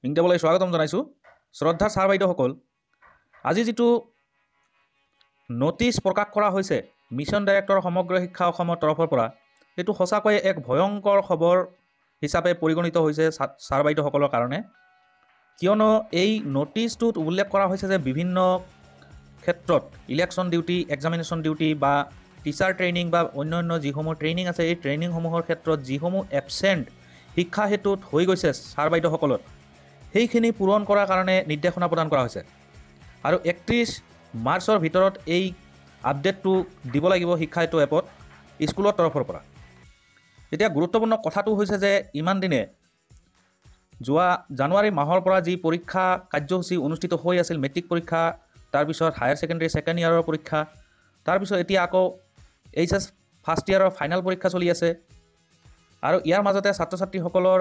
ইংটেবলৈ স্বাগতম জনাইছোঁ। শ্ৰদ্ধাৰ ছাৰ বাইদেউসকল, আজি যিটো নটিচ প্ৰকাশ কৰা হৈছে মিছন ডাইৰেক্টৰ সমগ্ৰ শিক্ষা অসমৰ তৰফৰ পৰা, এইটো সঁচাকৈয়ে এক ভয়ংকৰ খবৰ হিচাপে পৰিগণিত হৈছে ছাৰ বাইদেউসকলৰ কাৰণে। কিয়নো এই নটিচটোত উল্লেখ কৰা হৈছে যে বিভিন্ন ক্ষেত্ৰত ইলেকশ্যন ডিউটি, এক্সামিনেশ্যন ডিউটি বা টিচাৰ ট্ৰেইনিং বা অন্যান্য যিসমূহ ট্ৰেইনিং আছে, এই ট্ৰেইনিংসমূহৰ ক্ষেত্ৰত যিসমূহ এবচেণ্ট শিক্ষা হেতুত হৈ গৈছে ছাৰ বাইদেউসকলত, সেইখিনি পূৰণ কৰাৰ কাৰণে নিৰ্দেশনা প্ৰদান কৰা হৈছে। আৰু 31 মাৰ্চৰ ভিতৰত এই আপডেটটো দিব লাগিব শিক্ষা হেতু এপত স্কুলৰ তৰফৰ পৰা। এতিয়া গুৰুত্বপূৰ্ণ কথাটো হৈছে যে ইমান দিনে যোৱা জানুৱাৰী মাহৰ পৰা যি পৰীক্ষা কাৰ্যসূচী অনুষ্ঠিত হৈ আছিল, মেট্ৰিক পৰীক্ষা, তাৰপিছত হায়াৰ ছেকেণ্ডেৰী ছেকেণ্ড ইয়াৰৰ পৰীক্ষা, তাৰপিছত এতিয়া আকৌ HS ফাৰ্ষ্ট ইয়াৰৰ ফাইনেল পৰীক্ষা চলি আছে। আৰু ইয়াৰ মাজতে ছাত্ৰ ছাত্ৰীসকলৰ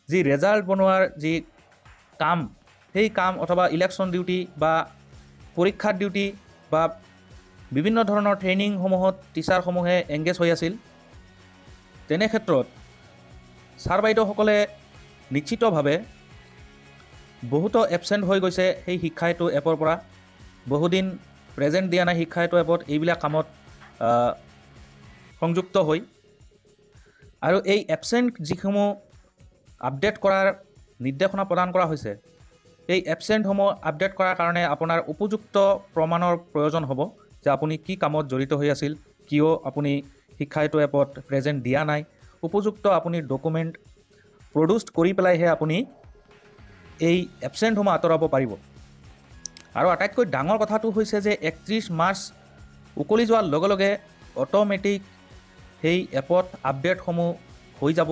যি ৰেজাল্ট বনোৱাৰ যি কাম, সেই কাম অথবা ইলেকশ্যন ডিউটি বা পৰীক্ষাৰ ডিউটি বা বিভিন্ন ধৰণৰ ট্ৰেইনিংসমূহত টিচাৰসমূহে এংগেজ হৈ আছিল। তেনে ক্ষেত্ৰত ছাৰ বাইদেউসকলে নিশ্চিতভাৱে বহুতো এবচেণ্ট হৈ গৈছে সেই শিক্ষা হেতু এপৰ পৰা। বহুদিন প্ৰেজেণ্ট দিয়া নাই শিক্ষা হেতু এপত এইবিলাক কামত সংযুক্ত হৈ। আৰু এই এবচেণ্ট যিসমূহ আপডেট কৰাৰ নিৰ্দেশনা প্ৰদান কৰা হৈছে, এই এবচেণ্টসমূহ আপডেট কৰাৰ কাৰণে আপোনাৰ উপযুক্ত প্ৰমাণৰ প্ৰয়োজন হ'ব যে আপুনি কি কামত জড়িত হৈ আছিল, কিয় আপুনি শিক্ষা হেতু এপত প্ৰেজেণ্ট দিয়া নাই। উপযুক্ত আপুনি ডকুমেণ্ট প্ৰডিউচ কৰি পেলাইহে আপুনি এই এবচেণ্টসমূহ আঁতৰাব পাৰিব। আৰু আটাইতকৈ ডাঙৰ কথাটো হৈছে যে 31 মাৰ্চ উকলি যোৱাৰ লগে লগে অট'মেটিক সেই এপত আপডেটসমূহ হৈ যাব,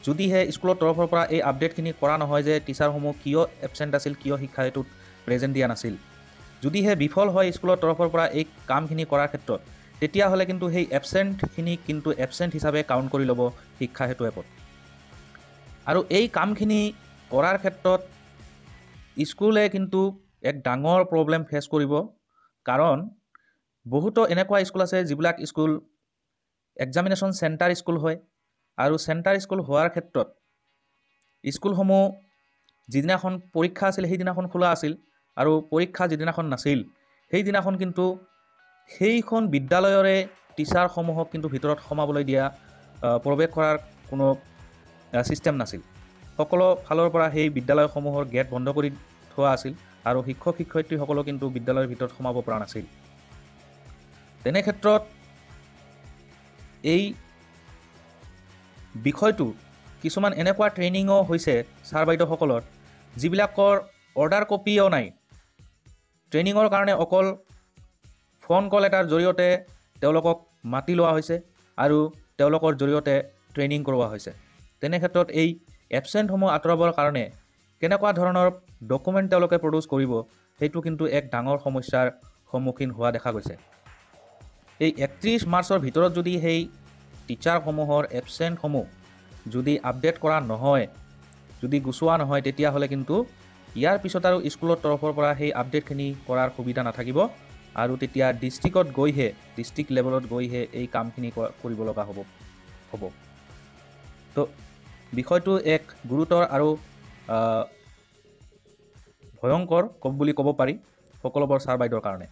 যদিহে স্কুলৰ তৰফৰ পৰা এই আপডেটখিনি কৰা নহয় যে টিচাৰসমূহ কিয় এবচেণ্ট আছিল, কিয় শিক্ষা হেতুত প্ৰেজেণ্ট দিয়া নাছিল। যদিহে বিফল হয় স্কুলৰ তৰফৰ পৰা এই কামখিনি কৰাৰ ক্ষেত্ৰত, তেতিয়াহ'লে কিন্তু সেই এবচেণ্টখিনি কিন্তু এবচেণ্ট হিচাপে কাউণ্ট কৰি ল'ব শিক্ষা হেতু এপত। আৰু এই কামখিনি কৰাৰ ক্ষেত্ৰত স্কুলে কিন্তু এক ডাঙৰ প্ৰব্লেম ফেচ কৰিব। কাৰণ বহুতো এনেকুৱা স্কুল আছে যিবিলাক স্কুল এক্সামিনেশ্যন চেণ্টাৰ স্কুল হয়, আৰু চেণ্টাৰ স্কুল হোৱাৰ ক্ষেত্ৰত স্কুলসমূহ যিদিনাখন পৰীক্ষা আছিল সেইদিনাখন খোলা আছিল, আৰু পৰীক্ষা যিদিনাখন নাছিল সেইদিনাখন কিন্তু সেইখন বিদ্যালয়ৰে টিচাৰসমূহক কিন্তু ভিতৰত সোমাবলৈ দিয়া, প্ৰৱেশ কৰাৰ কোনো ছিষ্টেম নাছিল। সকলো ফালৰ পৰা সেই বিদ্যালয়সমূহৰ গেট বন্ধ কৰি থোৱা আছিল, আৰু শিক্ষক শিক্ষয়িত্ৰীসকলেও কিন্তু বিদ্যালয়ৰ ভিতৰত সোমাব পৰা নাছিল। তেনে ক্ষেত্ৰত এই বিষয়টো কিছুমান এনেকুৱা ট্ৰেইনিঙো হৈছে ছাৰ বাইদেউসকলৰ যিবিলাকৰ অৰ্ডাৰ কপিও নাই। ট্ৰেইনিঙৰ কাৰণে অকল ফোন কল এটাৰ জৰিয়তে তেওঁলোকক মাতি লোৱা হৈছে আৰু তেওঁলোকৰ জৰিয়তে ট্ৰেইনিং কৰোৱা হৈছে। তেনে ক্ষেত্ৰত এই এবচেণ্টসমূহ আঁতৰাবৰ কাৰণে কেনেকুৱা ধৰণৰ ডকুমেণ্ট তেওঁলোকে প্ৰডিউচ কৰিব, সেইটো কিন্তু এক ডাঙৰ সমস্যাৰ সন্মুখীন হোৱা দেখা গৈছে। এই 31 মাৰ্চৰ ভিতৰত যদি সেই টিচাৰসমূহৰ এবচেণ্টসমূহ যদি আপডেট কৰা নহয়, যদি গুচোৱা নহয়, তেতিয়াহ'লে কিন্তু ইয়াৰ পিছত আৰু স্কুলৰ তৰফৰ পৰা সেই আপডেটখিনি কৰাৰ সুবিধা নাথাকিব, আৰু তেতিয়া ডিষ্ট্ৰিক্টত গৈহে, ডিষ্ট্ৰিক্ট লেভেলত গৈহে এই কামখিনি কৰিব লগা হ'ব। তো বিষয়টো এক গুৰুতৰ আৰু ভয়ংকৰ বুলি ক'ব পাৰি সকলোবোৰ ছাৰ বাইদেউৰ কাৰণে।